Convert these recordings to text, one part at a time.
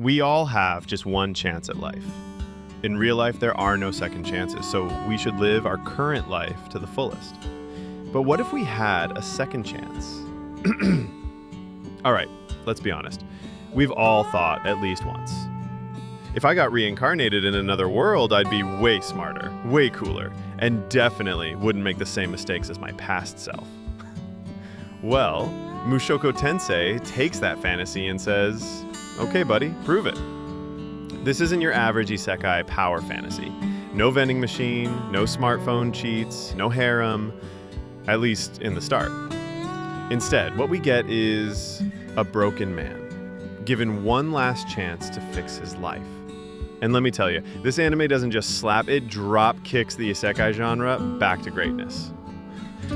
We all have just one chance at life. In real life, there are no second chances, so we should live our current life to the fullest. But what if we had a second chance? All right, let's be honest. We've all thought at least once. If I got reincarnated in another world, I'd be way smarter, way cooler, and definitely wouldn't make the same mistakes as my past self. Well, Mushoku Tensei takes that fantasy and says, okay, buddy, prove it. This isn't your average isekai power fantasy. No vending machine, no smartphone cheats, no harem, at least in the start. Instead, what we get is a broken man, given one last chance to fix his life. And let me tell you, this anime doesn't just slap, it drop kicks the isekai genre back to greatness.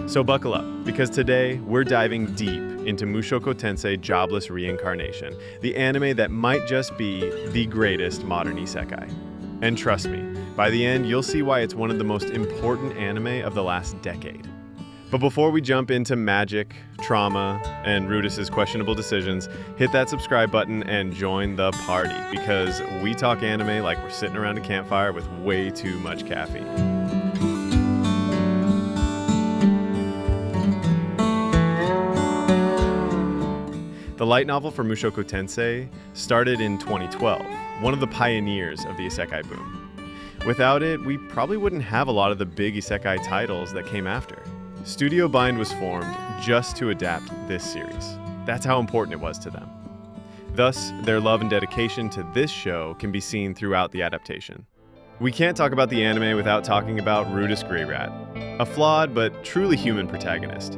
So buckle up, because today we're diving deep into Mushoku Tensei Jobless Reincarnation, the anime that might just be the greatest modern isekai. And trust me, by the end you'll see why it's one of the most important anime of the last decade. But before we jump into magic, trauma, and Rudis' questionable decisions, hit that subscribe button and join the party, because we talk anime like we're sitting around a campfire with way too much caffeine. The light novel for Mushoku Tensei started in 2012, one of the pioneers of the isekai boom. Without it, we probably wouldn't have a lot of the big isekai titles that came after. Studio Bind was formed just to adapt this series. That's how important it was to them. Thus, their love and dedication to this show can be seen throughout the adaptation. We can't talk about the anime without talking about Rudis Greyrat, a flawed but truly human protagonist.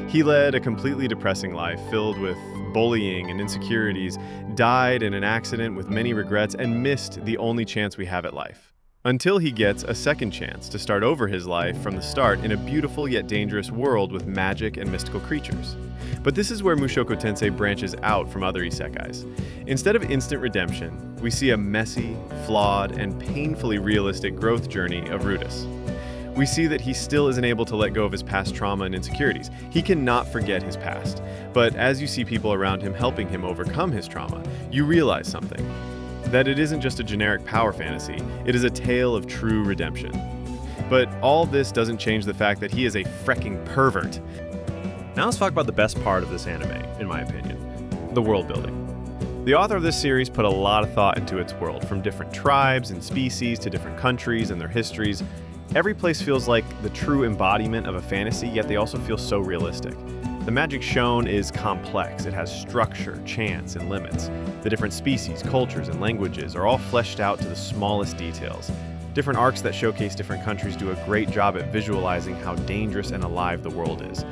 He led a completely depressing life filled with bullying and insecurities, died in an accident with many regrets, and missed the only chance we have at life. Until he gets a second chance to start over his life from the start in a beautiful yet dangerous world with magic and mystical creatures. But this is where Mushoku Tensei branches out from other isekais. Instead of instant redemption, we see a messy, flawed, and painfully realistic growth journey of Rudis. We see that he still isn't able to let go of his past trauma and insecurities. He cannot forget his past. But as you see people around him helping him overcome his trauma, you realize something. That it isn't just a generic power fantasy, it is a tale of true redemption. But all this doesn't change the fact that he is a frecking pervert. Now let's talk about the best part of this anime, in my opinion, the world building. The author of this series put a lot of thought into its world, from different tribes and species to different countries and their histories. Every place feels like the true embodiment of a fantasy, yet they also feel so realistic. The magic shown is complex. It has structure, chance, and limits. The different species, cultures, and languages are all fleshed out to the smallest details. Different arcs that showcase different countries do a great job at visualizing how dangerous and alive the world is.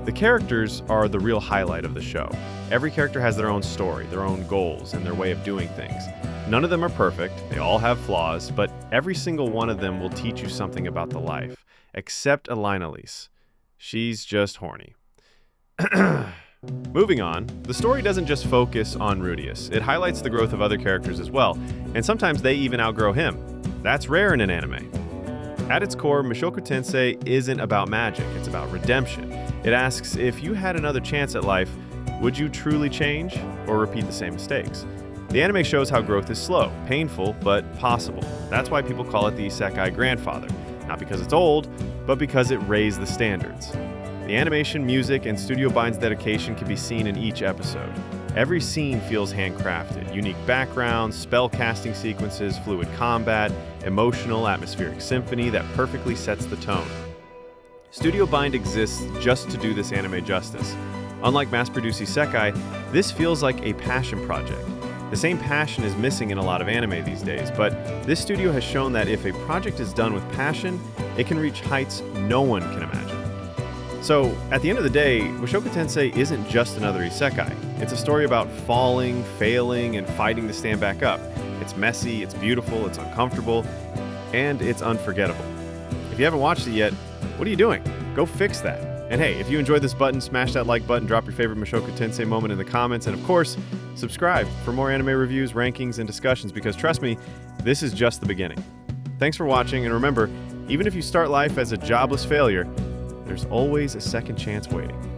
The characters are the real highlight of the show. Every character has their own story, their own goals, and their way of doing things. None of them are perfect, they all have flaws, but every single one of them will teach you something about the life, except Elise. She's just horny. Moving on, the story doesn't just focus on Rudius. It highlights the growth of other characters as well, and sometimes they even outgrow him. That's rare in an anime. At its core, Mushoku Tensei isn't about magic, it's about redemption. It asks, if you had another chance at life, would you truly change or repeat the same mistakes? The anime shows how growth is slow, painful, but possible. That's why people call it the Isekai grandfather. Not because it's old, but because it raised the standards. The animation, music, and Studio Bind's dedication can be seen in each episode. Every scene feels handcrafted. Unique backgrounds, spell casting sequences, fluid combat, emotional, atmospheric symphony that perfectly sets the tone. Studio Bind exists just to do this anime justice. Unlike mass-produced isekai, this feels like a passion project. The same passion is missing in a lot of anime these days, but this studio has shown that if a project is done with passion, it can reach heights no one can imagine. So, at the end of the day, Mushoku Tensei isn't just another isekai. It's a story about falling, failing, and fighting to stand back up. It's messy, it's beautiful, it's uncomfortable, and it's unforgettable. If you haven't watched it yet, what are you doing? Go fix that. And hey, if you enjoyed this button, smash that like button, drop your favorite Mushoku Tensei moment in the comments, and of course, subscribe for more anime reviews, rankings, and discussions, because trust me, this is just the beginning. Thanks for watching, and remember, even if you start life as a jobless failure, there's always a second chance waiting.